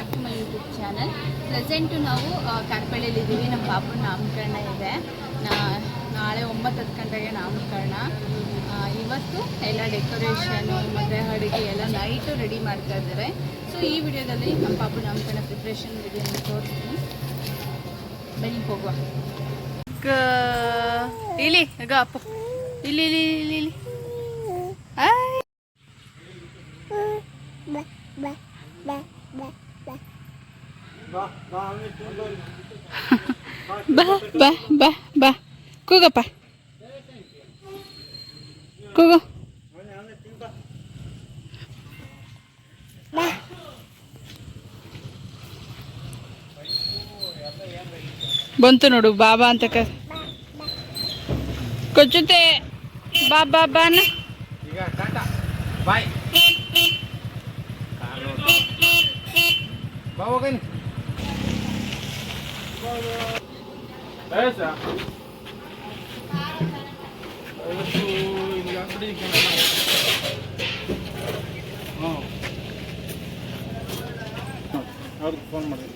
Back to my YouTube channel. Present ನಾವು ಕಾರ್ಪಳ್ಳಿಯಲ್ಲಿದ್ದೀವಿ. ನಮ್ಮ ಪಾಪನ ನಾಮಕರಣ ಇದೆ. ನಾಳೆ 9-10 ಗಂಟೆಗೆ ನಾಮಕರಣ. ಇವತ್ತು ಎಲ್ಲ ಡೆಕೋರೇಷನು ಮತ್ತು ಅಡುಗೆ ಎಲ್ಲ ನೈಟು ರೆಡಿ ಮಾಡ್ತಾ ಇದ್ದಾರೆ. ಸೊ ಈ ವಿಡಿಯೋದಲ್ಲಿ ನಮ್ಮ ಪಾಪನ ನಾಮಕರಣ ಪ್ರಿಪ್ರೇಷನ್ ವಿಡಿಯೋನ ತೋರಿಸ್ತೀನಿ. ಬನ್ನಿ ಹೋಗುವ. ಇಲ್ಲಿ ಈಗ ಅಪ್ಪು ಇಲ್ಲಿ ಇಲ್ಲಿ ಇಲ್ಲಿ ಇಲ್ಲಿ ಬಾ ಬಾ ಬಾ ಬಾ ಕೂಗಪ್ಪ ಕೂಗು. ಬಂತು ನೋಡು ಬಾಬಾ ಅಂತ ಕೊಚ್ಚುತ್ತೆ. ಬಾ ಬಾ ಬಾನ ಬಾಯ್ ಬಾವಗನ್ ऐसा ಅವ್ರಿಗೆ ಫೋನ್ ಮಾಡಿ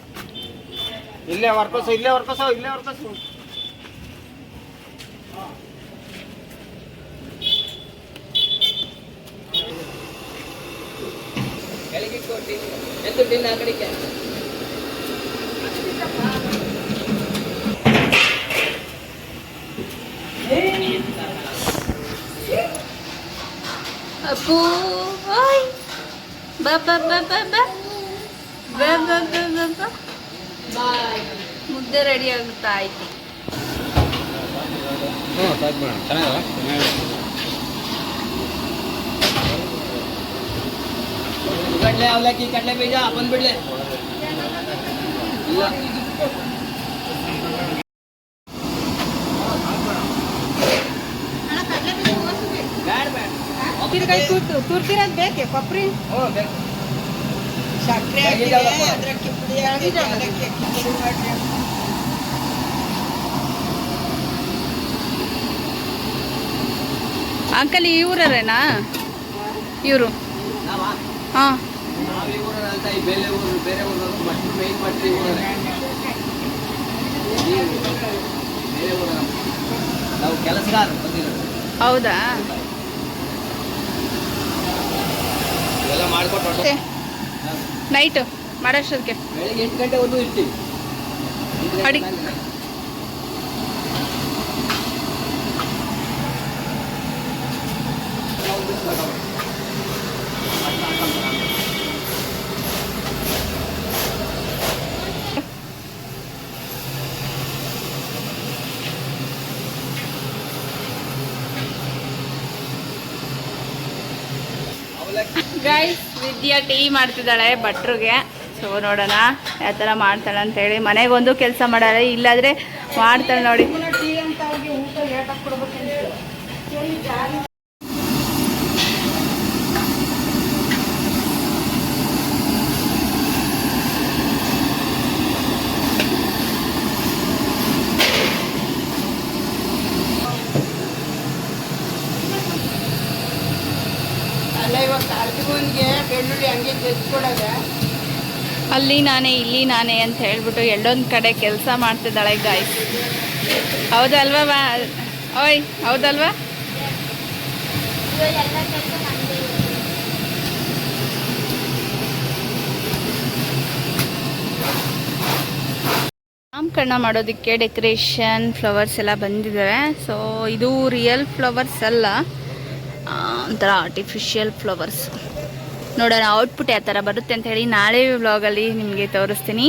ಇಲ್ಲೇ ವರ್ಕರ್ಸು ಬೆಳಿಗ್ಗೆ ಕೊಟ್ಟು ಎದ್ದು ದಿನ ಆ ಕಡೆಗೆ ಅಪ್ಪು ಓಯ್ ಬಾ ಬಾ ಬಾ ಬಾ ಬಾ ಬಾ ಬಾ ಬಾ ಬಾ ಬಾ ಬಾಯ್. ಮುದ್ದೆ ರೆಡಿ ಆಗುತ್ತಾ ಆಯ್ತು. ಕಡಲೆ ಅವಲಕ್ಕಿ ಕಡಲೆ ಬೀಜ ಬಂದ್ಬಿಡ್ಲೆ. ಉಪ್ಪಿನಕಾಯಿ ತುರ್ತಿರೋದು ಬೇಕೆ ಕೊಬ್ಬರಿ ಸಕ್ಕರೆ ಅದಕ್ಕೆ ಪುಡಿ ಅಂಕಲ್ ಇವರೇನಾ ಇವರು? ಹಾಂ ಹೌದಾ? ನೈಟು ಮಾಡೋಷ್ಟಕ್ಕೆ ಬೆಳಿಗ್ಗೆ 8 ಗಂಟೆವರೆಗೂ ಇರ್ತೀವಿ. ಅಡಿ ಗೈಸ್ ವಿದ್ಯಾ ಟೀ ಮಾಡ್ತಿದ್ದಾಳೆ ಭಟ್ರಿಗೆ. ಸೊ ನೋಡೋಣ ಯಾವ ಥರ ಮಾಡ್ತಾಳೆ ಅಂತೇಳಿ. ಮನೆಗೊಂದು ಕೆಲಸ ಮಾಡಾಳೆ, ಇಲ್ಲಾದರೆ ಮಾಡ್ತಾಳೆ ನೋಡಿ. ಅಲ್ಲಿ ನಾನೇ ಇಲ್ಲಿ ನಾನೇ ಅಂತ ಹೇಳ್ಬಿಟ್ಟು ಎಲ್ಲೊಂದು ಕಡೆ ಕೆಲಸ ಮಾಡ್ತಿದ್ದಾಳೆ ಗಾಯ್ಸ್. ಹೌದಲ್ವಾ? ಓಯ್ ಹೌದಲ್ವಾ? ನಾಮಕರಣ ಮಾಡೋದಕ್ಕೆ ಡೆಕೋರೇಷನ್ ಫ್ಲವರ್ಸ್ ಎಲ್ಲ ಬಂದಿದ್ದಾವೆ. ಸೊ ಇದು ರಿಯಲ್ ಫ್ಲವರ್ಸ್ ಅಲ್ಲ, ಒಂಥರ ಆರ್ಟಿಫಿಷಿಯಲ್ ಫ್ಲವರ್ಸ್. ನೋಡೋಣ ಔಟ್ಪುಟ್ ಯಾವ ಥರ ಬರುತ್ತೆ ಅಂತ ಹೇಳಿ ನಾಳೆ ವ್ಲಾಗಲ್ಲಿ ನಿಮಗೆ ತೋರಿಸ್ತೀನಿ.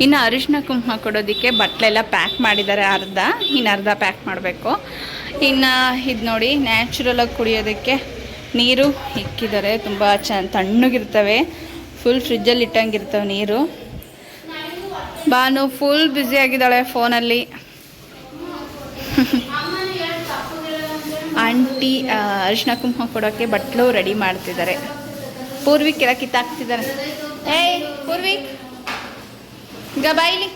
ಇನ್ನು ಅರಿಶಿನ ಕುಂಕುಮ ಕೊಡೋದಕ್ಕೆ ಬಟ್ಟಲೆಲ್ಲ ಪ್ಯಾಕ್ ಮಾಡಿದ್ದಾರೆ, ಇನ್ನು ಅರ್ಧ ಪ್ಯಾಕ್ ಮಾಡಬೇಕು. ಇನ್ನು ಇದು ನೋಡಿ ನ್ಯಾಚುರಲಾಗಿ ಕುಡಿಯೋದಕ್ಕೆ ನೀರು ಇಕ್ಕಿದ್ದಾರೆ. ತುಂಬ ತಣ್ಣಗಿರ್ತವೆ, ಫುಲ್ ಫ್ರಿಜ್ಜಲ್ಲಿ ಇಟ್ಟಂಗಿರ್ತವೆ ನೀರು. ಬಾನು ಫುಲ್ ಬ್ಯುಸಿ ಆಗಿದ್ದಾಳೆ ಫೋನಲ್ಲಿ. ಆಂಟಿ ಅರಿಶಿನ ಕುಂಕುಮ ಕೊಡೋಕ್ಕೆ ಬಟ್ಲು ರೆಡಿ ಮಾಡ್ತಿದ್ದಾರೆ. ಪೂರ್ವಿಕ್ ಎಲ್ಲ ಕಿತ್ತಾಕ್ತಿದ್ದಾರೆ. ಏಯ್ ಪೂರ್ವಿಕ್ ಈಗ ಬಾಯಿಲಿ.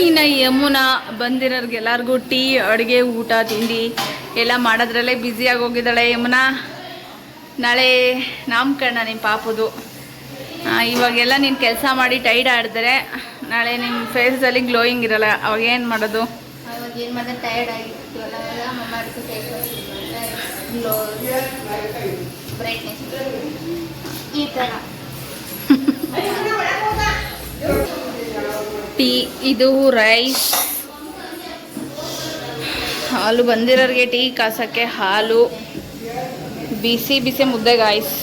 ಇನ್ನು ಯಮುನಾ ಬಂದಿರೋರ್ಗೆಲ್ಲರಿಗೂ ಟೀ, ಅಡುಗೆ, ಊಟ, ತಿಂಡಿ ಎಲ್ಲ ಮಾಡೋದ್ರಲ್ಲೇ ಬ್ಯುಸಿಯಾಗಿ ಹೋಗಿದ್ದಾಳೆ ಯಮುನಾ. ನಾಳೆ ನಾಮಕರಣ ನಿಮ್ಮ ಪಾಪುದು. ಇವಾಗೆಲ್ಲ ನೀನು ಕೆಲಸ ಮಾಡಿ ಟೈರ್ಡ್ ಆಡಿದ್ರೆ ನಾಳೆ ನಿಮ್ಮ ಫೇಸಲ್ಲಿ ಗ್ಲೋಯಿಂಗ್ ಇರಲ್ಲ. ಅವಾಗ ಏನು ಮಾಡೋದು? ಅವಾಗ ಏನು ಮಾಡಿದ್ರೆ ಟೈರ್ಡ್ ಆಗಿರ್ತೀವಲ್ಲ, ಅಮ್ಮ ಅದಕ್ಕೆ ಫೇಸ್ ವಾಶ್ ಗ್ಲೋ ಬ್ರೈಟ್ನೆಸ್ ಈ ಥರ. ಟೀ, ಇದು ರೈಸ್, ಹಾಲು ಬಂದಿರೋರಿಗೆ ಟೀ ಕಾಸಕ್ಕೆ ಹಾಲು, ಬಿಸಿ ಬಿಸಿ ಮುದ್ದೆ ಗಾಯ್ಸ್,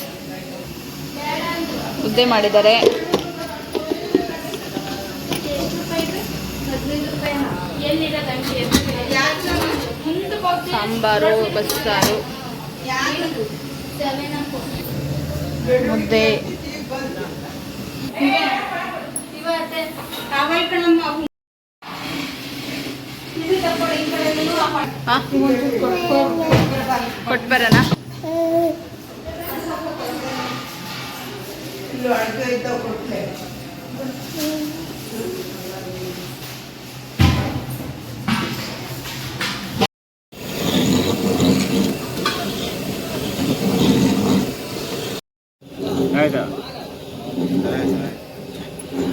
ಮುದ್ದೆ ಮಾಡಿದ್ದಾರೆ. ಸಾಂಬಾರು, ಬಸ್ಸಾರು, ಮುದ್ದೆ. ಕೊಟ್ಬರೋಣ. ಆಯ್ತಾ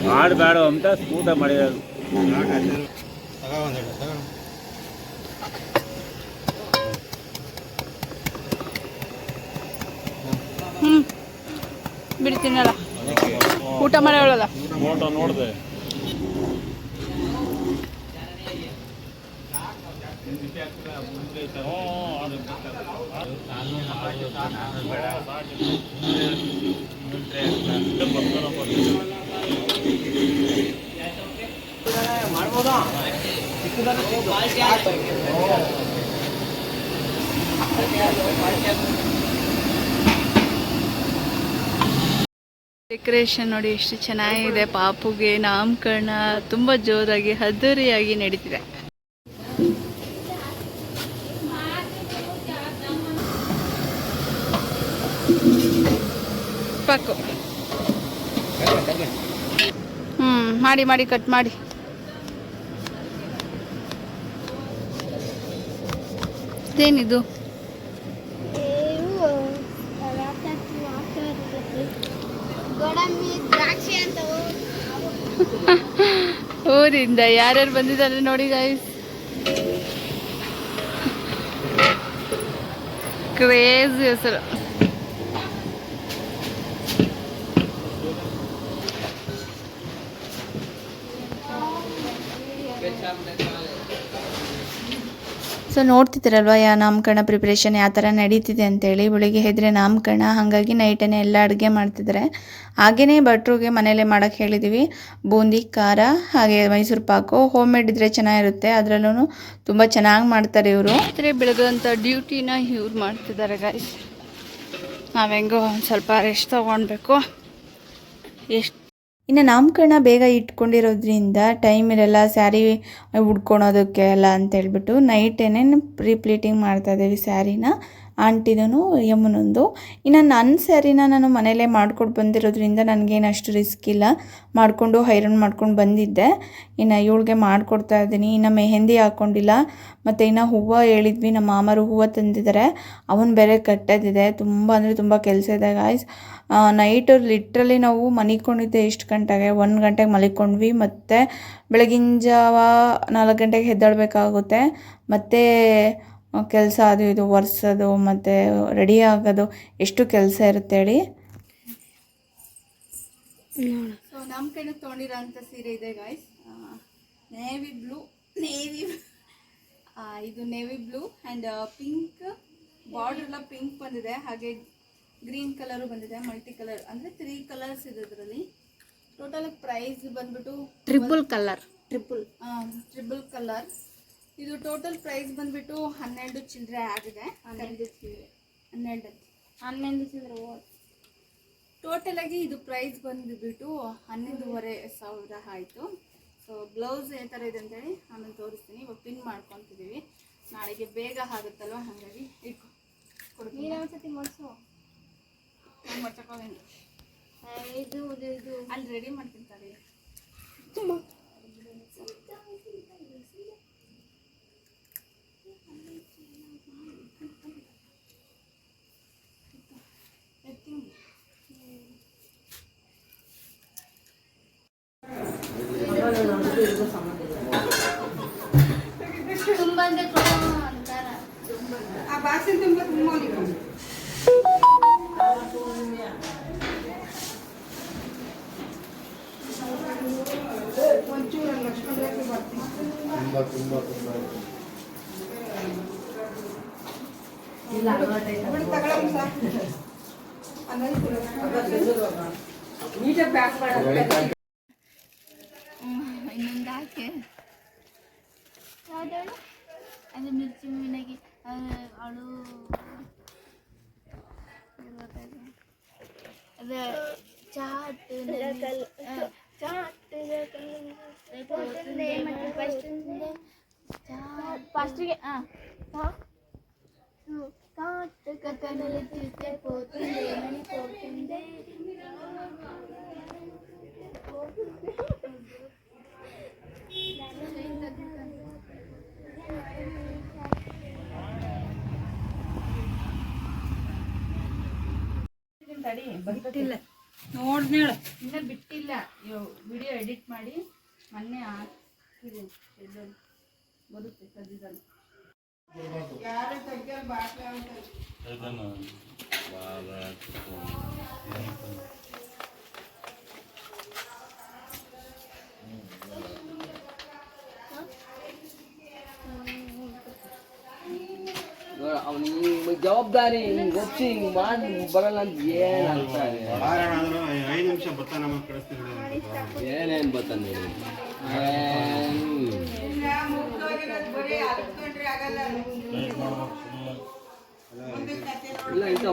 ಮಾಡಬೇಡ ಅಂತ ಸ್ಕೂಟ ಮಾಡಿರೋದು. ಬಿಡ್ತೀನಲ್ಲ, ಊಟ ಮಾಡೋಳಲ್ಲ. ಫೋಟೋ ನೋಡಿದೆ. ಮಾಡ್ಬೋದಾ? ಡೆಕೋರೇಷನ್ ನೋಡಿ ಎಷ್ಟು ಚೆನ್ನಾಗಿದೆ. ಪಾಪುಗೆ ನಾಮಕರಣ ತುಂಬ ಜೋರಾಗಿ ಅದ್ದೂರಿಯಾಗಿ ನಡೀತಿದೆ. ಪಾಕು ಮಾಡಿ ಮಾಡಿ ಕಟ್ ಮಾಡಿ. ಇದೇನಿದು? ಊರಿಂದ ಯಾರ್ಯಾರು ಬಂದಿದ್ದಾರೆ ನೋಡಿ ಗೈಸ್. ಕ್ರೇಜಿ ಹೆಸರು. ಸೊ ನೋಡ್ತಿದ್ದೀರಲ್ವ ನಾಮಕರಣ ಪ್ರಿಪ್ರೇಷನ್ ಯಾವ ಥರ ನಡೀತಿದೆ ಅಂತೇಳಿ. ಬೆಳಿಗ್ಗೆ ಹೆದ್ರೆ ನಾಮಕರಣ, ಹಾಗಾಗಿ ನೈಟೇ ಎಲ್ಲ ಅಡುಗೆ ಮಾಡ್ತಿದ್ದಾರೆ. ಹಾಗೆಯೇ ಭಟ್ರಿಗೆ ಮನೇಲೆ ಮಾಡೋಕ್ಕೆ ಹೇಳಿದ್ದೀವಿ. ಬೂಂದಿ, ಖಾರ, ಹಾಗೆ ಮೈಸೂರು ಪಾಕು. ಹೋಮ್ ಮೇಡ್ ಇದ್ದರೆ ಚೆನ್ನಾಗಿರುತ್ತೆ. ಅದರಲ್ಲೂ ತುಂಬ ಚೆನ್ನಾಗಿ ಮಾಡ್ತಾರೆ ಇವರು. ರಾತ್ರಿ ಬೆಳಗುವಂಥ ಡ್ಯೂಟಿನ ಇವ್ರು ಮಾಡ್ತಿದ್ದಾರೆ ಗಾಯ್ಸ್. ನಾವೆಂಗೋ ಒಂದು ಸ್ವಲ್ಪ ರೆಸ್ಟ್ ತೊಗೊಳ್ಬೇಕು. ಇನ್ನು ನಾಮಕರಣ ಬೇಗ ಇಟ್ಕೊಂಡಿರೋದ್ರಿಂದ ಟೈಮ್ ಇರಲ್ಲ ಸ್ಯಾರಿ ಉಡ್ಕೊಳೋದಕ್ಕೆ ಎಲ್ಲ ಅಂತೇಳ್ಬಿಟ್ಟು ನೈಟೇನೆ ಪ್ಲೀಟಿಂಗ್ ಮಾಡ್ತಾಯಿದ್ದೀವಿ ಸ್ಯಾರಿನ. ಆಂಟಿದೂ ಯಮ್ಮನೊಂದು. ಇನ್ನು ನನ್ನ ಸ್ಯಾರಿನ ನಾನು ಮನೇಲೇ ಮಾಡ್ಕೊಂಡು ಬಂದಿರೋದ್ರಿಂದ ನನಗೇನು ಅಷ್ಟು ರಿಸ್ಕ್ ಇಲ್ಲ. ಮಾಡಿಕೊಂಡು ಐರನ್ ಮಾಡ್ಕೊಂಡು ಬಂದಿದ್ದೆ. ಇನ್ನು ಇವಳಿಗೆ ಮಾಡಿಕೊಡ್ತಾ ಇದ್ದೀನಿ. ಇನ್ನು ಮೆಹಂದಿ ಹಾಕ್ಕೊಂಡಿಲ್ಲ. ಮತ್ತು ಇನ್ನು ಹೂವು ಹೇಳಿದ್ವಿ, ನಮ್ಮ ಮಾಮರು ಹೂವು ತಂದಿದ್ದಾರೆ. ಅವನು ಬೇರೆ ಕಟ್ಟೋದಿದೆ. ತುಂಬ ಅಂದರೆ ತುಂಬ ಕೆಲಸ ಇದೆ ಗಾಯ್ಸ್. ನೈಟು ಲಿಟ್ರಲಿ ನಾವು ಮಲಿಕೊಂಡಿದ್ದೆ ಎಷ್ಟು ಗಂಟೆಗೆ? 1 ಗಂಟೆಗೆ ಮಲಿಕೊಂಡ್ವಿ. ಮತ್ತು ಬೆಳಗಿನ ಜಾವ 4 ಗಂಟೆಗೆ ಎದ್ದೇಳಬೇಕಾಗುತ್ತೆ. ಮತ್ತು ಕೆಲಸ ಅದು ಇದು ಒರೆಸೋದು ಮತ್ತು ರೆಡಿ ಆಗೋದು ಎಷ್ಟು ಕೆಲಸ ಇರುತ್ತೆ ಹೇಳಿ. ಸೊ ನಮ್ಮ ಕೈಗೆ ತೊಗೊಂಡಿರೋಂಥ ಸೀರೆ ಇದೆ ಗಾಯ್ಸ್. ನೇವಿ ಬ್ಲೂ, ಇದು navy blue and pink border ಎಲ್ಲ ಪಿಂಕ್ ಬಂದಿದೆ. ಹಾಗೆ ಗ್ರೀನ್ ಕಲರು ಬಂದಿದೆ. ಮಲ್ಟಿ ಕಲರ್ ಅಂದರೆ 3 ಕಲರ್ಸ್ ಇದೆ ಇದರಲ್ಲಿ. ಟೋಟಲ್ ಪ್ರೈಸ್ ಬಂದ್ಬಿಟ್ಟು ಟ್ರಿಬಲ್ ಕಲರ್. ಇದು ಟೋಟಲ್ ಪ್ರೈಸ್ ಬಂದ್ಬಿಟ್ಟು 12 ಚಿಲ್ಲರೆ ಆಗಿದೆ. 12 ಚಿಲ್ಲರೆ ಟೋಟಲ್ ಆಗಿ ಇದು ಪ್ರೈಸ್ ಬಂದುಬಿಟ್ಟು 11,500 ಆಯಿತು. ಸೊ ಬ್ಲೌಸ್ ಯಾವ ಥರ ಇದೆ ಅಂತೇಳಿ ಆಮೇಲೆ ತೋರಿಸ್ತೀನಿ. ಇವಾಗ ಪಿನ್ ಮಾಡ್ಕೊತಿದ್ದೀವಿ, ನಾಳೆಗೆ ಬೇಗ ಆಗುತ್ತಲ್ವ, ಹಾಗಾಗಿ ಇಟ್ಕೊ ಕೊಡ್ತೀನಿ. ಒಂದ್ಸತಿ ಮಾಡಿಸು. ಮಾಡ್ಸೋಕೋಗೇನು ಇದು ಅಲ್ಲಿ ರೆಡಿ ಮಾಡ್ತಿರ್ತಾರೆ. ತುಂಬ ಅಂದ್ರೆ ಕೊಡೋ ಅಂತಾರ. ಆ ಬಾಕ್ಸಿನ ತುಂಬ ತುಂಬ ಒಂಚೂರು ಲಕ್ಷ್ಮಣ ರೇಖೆ ಬರ್ತೀನಿ. ತುಂಬ ತಗೊಳಮ್ಮ ಸಾಕು. ನೀಟಾಗಿ ಪ್ಯಾಕ್ ಮಾಡಿ ಇನ್ನೊಂದು ಹಾಕಿ ಯಾವ್ದು ಅದು ಮಿರ್ಚಿ ಮೀನಾಗಿ ಅವಳು ಅದು ಚಾಟ್ ಫಸ್ಟಿಗೆ ಕಾಟ್ ಕತ್ತನಲ್ಲಿ ಚಿತೆ ಪೋತಿಂದೆ ಮಣಿ ಪೋತಿಂದೆ ಬಿಟ್ಟಿಲ್ಲ ನೋಡ್ನೇಳ ಇನ್ನೂ ಬಿಟ್ಟಿಲ್ಲ ವಿಡಿಯೋ ಎಡಿಟ್ ಮಾಡಿ ಮೊನ್ನೆ ಹಾಕಿದೆ ಬರುತ್ತೆ ಸದ್ಯದಲ್ಲಿ. ಯಾರು ತೆಗ್ಯಲ್ ಬಾಟ್ಲಿ ಅಂತ ಅವ್ನಿಗೆ ಜವಾಬ್ದಾರಿ ಹಿಂಗೆ ಒಪ್ಸಿ ಹಿಂಗೆ ಮಾಡಿ ಬರಲ್ಲ ಅಂತ ಏನು ಅಂತಾರೆ. 5 ನಿಮಿಷ ಬರ್ತಾನೆ ನಮ್ಮ ಕಳಿಸ್ತೀನಿ. ಏನೇನು ಬರ್ತಾನೆ ಇಲ್ಲ ಮುಗ್ದೋಗಿರೋದು ಬರೀ 10 ಗಂಟೆ ಆಗಲ್ಲ. ಇಲ್ಲ ಇಂಥ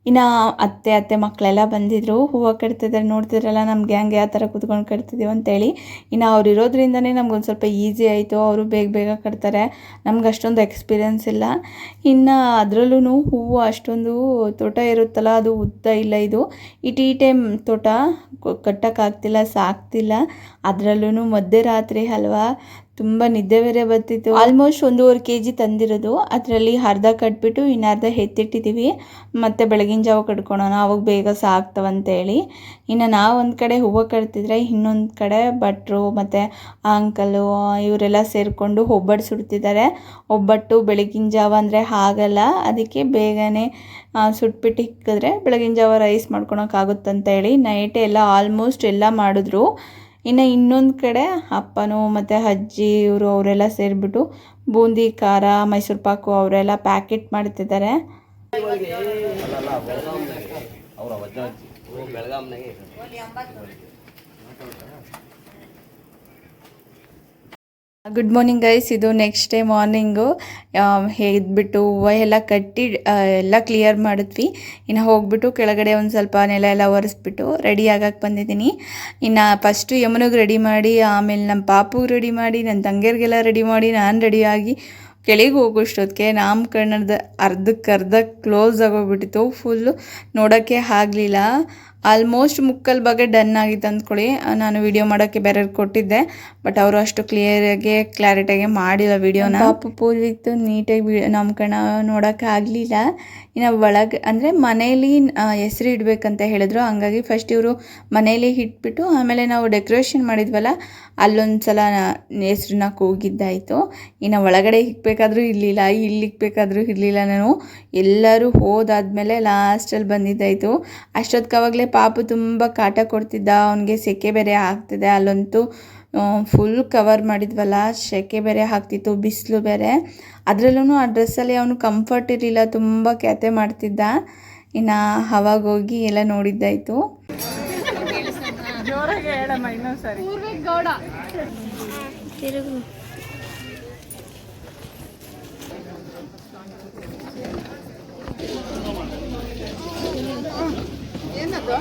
ಇನ್ನು ಅತ್ತೆ ಮಕ್ಕಳೆಲ್ಲ ಬಂದಿದ್ದರು, ಹೂವು ಕಟ್ತಿದ್ದಾರೆ ನೋಡ್ತಿದ್ರಲ್ಲ ನಮ್ಮ ಗ್ಯಾಂಗ್ ಯಾವ ಥರ ಕೂತ್ಕೊಂಡು ಕಟ್ತಿದ್ದೀವಿ ಅಂತೇಳಿ. ಇನ್ನು ಅವ್ರು ಇರೋದ್ರಿಂದನೇ ನಮ್ಗೊಂದು ಸ್ವಲ್ಪ ಈಸಿ ಆಯಿತು. ಅವರು ಬೇಗ ಕಟ್ತಾರೆ, ನಮ್ಗೆ ಅಷ್ಟೊಂದು ಎಕ್ಸ್ಪೀರಿಯೆನ್ಸ್ ಇಲ್ಲ. ಇನ್ನು ಅದರಲ್ಲೂ ಹೂವು ಅಷ್ಟೊಂದು ತೋಟ ಇರುತ್ತಲ್ಲ, ಅದು ಉದ್ದ ಇಲ್ಲ. ಇದು ಈ ಟೈಮ್ ತೋಟ ಕಟ್ಟೋಕ್ಕಾಗ್ತಿಲ್ಲ, ಸಾಕ್ತಿಲ್ಲ. ಅದರಲ್ಲೂ ಮಧ್ಯರಾತ್ರಿ ಅಲ್ವಾ, ತುಂಬ ನಿದ್ದೆ ಬೇರೆ ಬರ್ತಿತ್ತು. ಆಲ್ಮೋಸ್ಟ್ 1.5 kg ತಂದಿರೋದು, ಅದರಲ್ಲಿ ಅರ್ಧ ಕಟ್ಬಿಟ್ಟು ಇನ್ನು ಅರ್ಧ ಎತ್ತಿಟ್ಟಿದ್ದೀವಿ. ಮತ್ತು ಬೆಳಗಿನ ಜಾವ ಕಟ್ಕೊಳೋಣ, ಅವಾಗ ಬೇಗ ಸಾಕ್ತವಂತೇಳಿ. ಇನ್ನು ನಾವು ಒಂದು ಕಡೆ ಹೂವು ಕಟ್ತಿದ್ರೆ ಇನ್ನೊಂದು ಕಡೆ ಭಟ್ರು ಮತ್ತು ಅಂಕಲು ಇವರೆಲ್ಲ ಸೇರಿಕೊಂಡು ಒಬ್ಬಟ್ಟು ಸುಡ್ತಿದ್ದಾರೆ. ಒಬ್ಬಟ್ಟು ಬೆಳಗಿನ ಜಾವ ಅಂದರೆ ಆಗಲ್ಲ, ಅದಕ್ಕೆ ಬೇಗನೆ ಸುಟ್ಬಿಟ್ಟು ಇಕ್ಕಿದ್ರೆ ಬೆಳಗಿನ ಜಾವ ರೈಸ್ ಮಾಡ್ಕೊಳಕ್ಕಾಗುತ್ತಂತೇಳಿ ನೈಟೇ ಎಲ್ಲ ಆಲ್ಮೋಸ್ಟ್ ಎಲ್ಲ ಮಾಡಿದ್ರು. ಇನ್ನು ಇನ್ನೊಂದು ಕಡೆ ಅಪ್ಪನೂ ಮತ್ತು ಅಜ್ಜಿ ಅವರೆಲ್ಲ ಸೇರಿಬಿಟ್ಟು ಬೂಂದಿ, ಖಾರ, ಮೈಸೂರು ಪಾಕು ಅವರೆಲ್ಲ ಪ್ಯಾಕೆಟ್ ಮಾಡ್ತಿದ್ದಾರೆ. Good morning guys. ಇದು ನೆಕ್ಸ್ಟ್ ಡೇ ಮಾರ್ನಿಂಗು. ಎದ್ಬಿಟ್ಟು ಹೂವು ಎಲ್ಲ ಕಟ್ಟಿ ಎಲ್ಲ ಕ್ಲಿಯರ್ ಮಾಡಿದ್ವಿ. ಇನ್ನು ಹೋಗ್ಬಿಟ್ಟು ಕೆಳಗಡೆ ಒಂದು ಸ್ವಲ್ಪ ನೆಲ ಎಲ್ಲ ಒರೆಸ್ಬಿಟ್ಟು ರೆಡಿ ಆಗಕ್ಕೆ ಬಂದಿದ್ದೀನಿ. ಇನ್ನು ಫಸ್ಟು ಯಮುನಿಗೆ ರೆಡಿ ಮಾಡಿ, ಆಮೇಲೆ ನಮ್ಮ ಪಾಪುಗೆ ರೆಡಿ ಮಾಡಿ, ನನ್ನ ತಂಗಿಯರಿಗೆಲ್ಲ ರೆಡಿ ಮಾಡಿ, ನಾನು ರೆಡಿಯಾಗಿ ಕೆಳಗೆ ಹೋಗೋಷ್ಟೊತ್ತಿಗೆ ನಾಮಕರಣದ ಅರ್ಧಕ್ಕರ್ಧ ಕ್ಲೋಸ್ ಆಗೋಗ್ಬಿಟ್ಟಿತ್ತು. ಫುಲ್ಲು ನೋಡೋಕ್ಕೆ ಆಗಲಿಲ್ಲ. ಆಲ್ಮೋಸ್ಟ್ ಮುಕ್ಕಲ್ ಬಗ್ಗೆ ಡನ್ ಆಗಿತ್ತು ಅಂದ್ಕೊಳ್ಳಿ. ನಾನು ವಿಡಿಯೋ ಮಾಡೋಕ್ಕೆ ಬೇರೆಯವ್ರಿಗೆ ಕೊಟ್ಟಿದ್ದೆ, ಬಟ್ ಅವರು ಅಷ್ಟು ಕ್ಲಾರಿಟಿಯಾಗಿ ಮಾಡಿಲ್ಲ ವಿಡಿಯೋನ. ಪಾಪು ಪೂರ್ವಿತ್ತು ನೀಟಾಗಿ ನಾಮಕರಣ ನೋಡೋಕ್ಕೆ ಆಗಲಿಲ್ಲ. ಇನ್ನು ಒಳಗೆ ಅಂದರೆ ಮನೇಲಿ ಹೆಸರು ಇಡಬೇಕಂತ ಹೇಳಿದ್ರು. ಹಂಗಾಗಿ ಫಸ್ಟ್ ಇವರು ಮನೇಲಿ ಇಟ್ಬಿಟ್ಟು ಆಮೇಲೆ ನಾವು ಡೆಕೋರೇಷನ್ ಮಾಡಿದ್ವಲ್ಲ, ಅಲ್ಲೊಂದು ಸಲ ಹೆಸ್ರನ್ನ ಕೂಗಿದ್ದಾಯಿತು. ಇನ್ನು ಒಳಗಡೆ ಇಕ್ಬೇಕಾದ್ರೂ ಇರಲಿಲ್ಲ, ಇಲ್ಲಿ ಇಕ್ಬೇಕಾದ್ರೂ ಇರಲಿಲ್ಲ. ನಾನು ಎಲ್ಲರೂ ಹೋದಾದ್ಮೇಲೆ ಲಾಸ್ಟಲ್ಲಿ ಬಂದಿದ್ದಾಯಿತು. ಅಷ್ಟೊತ್ತಿಗಾವಾಗಲೇ ಪಾಪು ತುಂಬ ಕಾಟ ಕೊಡ್ತಿದ್ದ, ಅವನಿಗೆ ಸೆಕೆ ಬೇರೆ ಆಗ್ತಿದೆ. ಅಲ್ಲಂತೂ ಫುಲ್ ಕವರ್ ಮಾಡಿದ್ವಲ್ಲ, ಸೆಕೆ ಬೇರೆ ಆಗ್ತಿತ್ತು, ಬಿಸಿಲು ಬೇರೆ. ಅದರಲ್ಲೂ ಆ ಡ್ರೆಸ್ಸಲ್ಲಿ ಅವನು ಕಂಫರ್ಟ್ ಇರಲಿಲ್ಲ, ತುಂಬ ಕ್ಯಾತೆ ಮಾಡ್ತಿದ್ದ. ಇನ್ನು ಅವಾಗ ಹೋಗಿ ಎಲ್ಲ ನೋಡಿದ್ದಾಯಿತು. ಜೋರಾಗಿ ಹೇಳಮ್ಮ ಇನ್ನೊಂದು ಸರಿ. ಗೌಡ ತಿರುಗು ಏನದು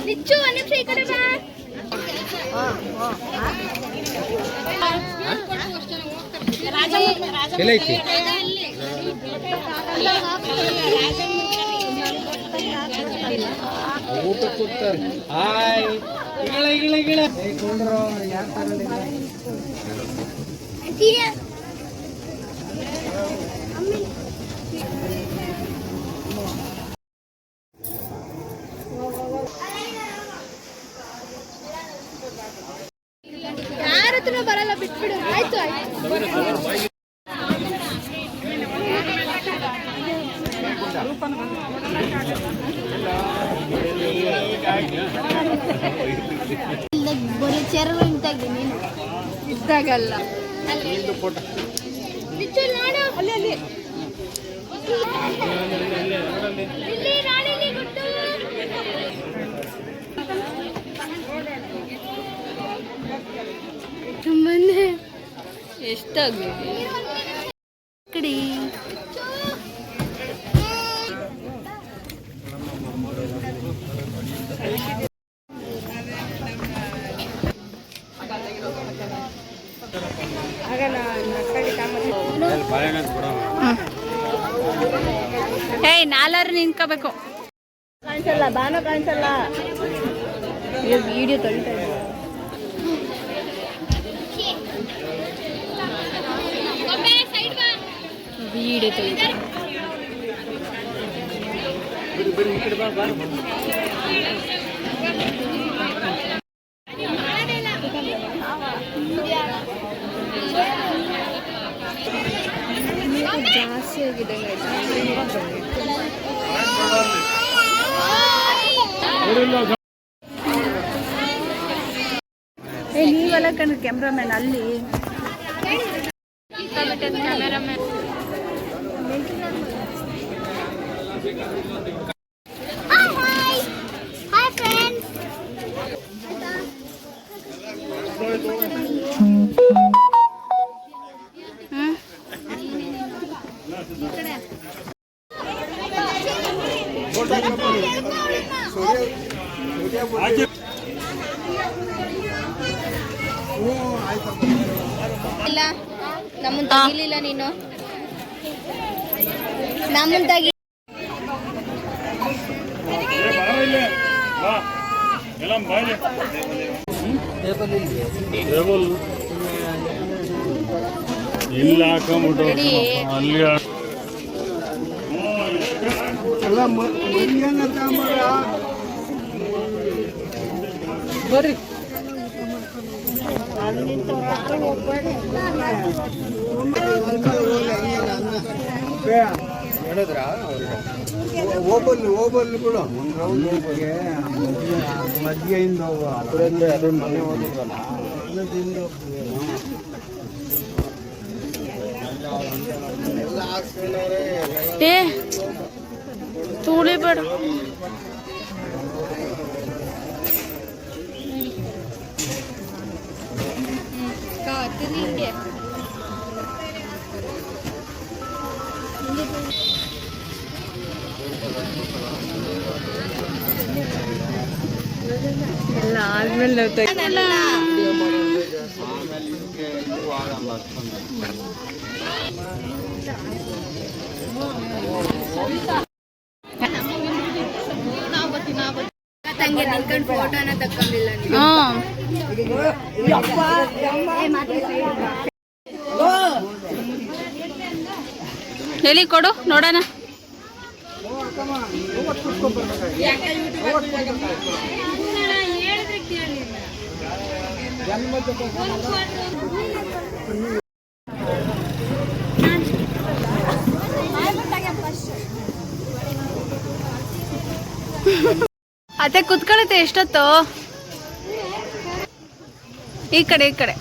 ನಿಚ್ಚು ಒಂದು ನಿಮಿಷ ಈ ಕಡೆ ಬಾ. ಮಾತ್ರ ಬರಲ್ಲ ಬಿಟ್ಬಿಡು. ಆಯ್ತು ಆಯ್ತು. ಬರೀ ಚೆರು ಇಂತಾಗಿ ನೀನು ಇದ್ದಾಗಲ್ಲ. ತುಂಬನೇ ಎಷ್ಟಾಗಿದೆ ಕಡಿ. ಏಯ್ ನಾಲ್ವರು ನಿಂತ್ಕೋಬೇಕು. ಕಾಣಿಸಲ್ಲ, ಬಾನ ಕಾಣಿಸಲ್ಲ. ವಿಡಿಯೋ ತೊಳಿತಾ ಇದ್ದೆ. ವಿಡಿಯೋ ತೊಳಿತಾ ಜಾಸ್ತಿ ಆಗಿದೆ. ನೀವೆಲ್ಲ ಕಣ್ಣು ಕ್ಯಾಮ್ರಾಮನ್ ಅಲ್ಲಿ ಕ್ಯಾಮೆರಾಮನ್. Hi friends. ಇಲ್ಲ ನಮ್ಮನ್ನ ತಗಿಲಿಲ್ಲ ನೀನು. ನಮ್ಮನ್ನ ತಗಿ. ಇಲ್ಲ ಹಾಕೊಂಬಿಟ್ಟು ಅಲ್ಲಿ ಬರ್ರಿ. ಓಬಲ್ ಕೂಡ ಮಜ್ಜಿಗೆಯಿಂದ ಮನೆ ಹೋಗಿದ್ರಲ್ಲ ಏ ತುಳಿಬೇಡ. ಎಲ್ಲ ಆದ್ಮೇಲೆ ತಂಗಿ ನಿಂತ್ಕೊಂಡು ಫೋಟೋನ ತಕ್ಕೊಂಡಿಲ್ಲ. ಎಲ್ಲಿ ಕೊಡು ನೋಡೋಣ. ಅತ್ತೆ ಕುತ್ಕೊಳತ್ತೆ ಎಷ್ಟೊತ್ತು. ಈ ಕಡೆ ಈ ಕಡೆ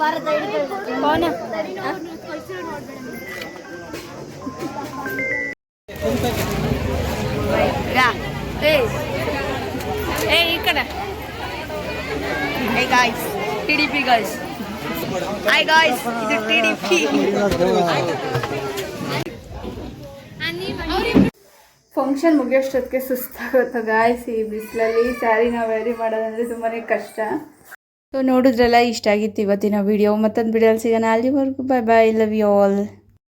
ಭಾರತ ಏ ಈ ಕಡೆ. Hey guys, TDP guys. Hi guys, ಇದು TDP. ಫಂಕ್ಷನ್ ಮುಗಿಯೋಷ್ಟೊತ್ತಿಗೆ ಸುಸ್ತಾಗುತ್ತೆ ಗಾಯ್ಸ್. ಈ ಬಿಸಿಲಲ್ಲಿ ಸ್ಯಾರಿನ ವೇರಿ ಮಾಡೋದಂದರೆ ತುಂಬಾ ಕಷ್ಟ. ಸೊ ನೋಡಿದ್ರಲ್ಲ, ಇಷ್ಟ ಆಗಿತ್ತು ಇವತ್ತಿನ ವಿಡಿಯೋ. ಮತ್ತೊಂದು ವಿಡಿಯೋಲಿ ಸಿಗೋಣ. ಅಲ್ಲಿವರೆಗೂ bye bye. Love you all.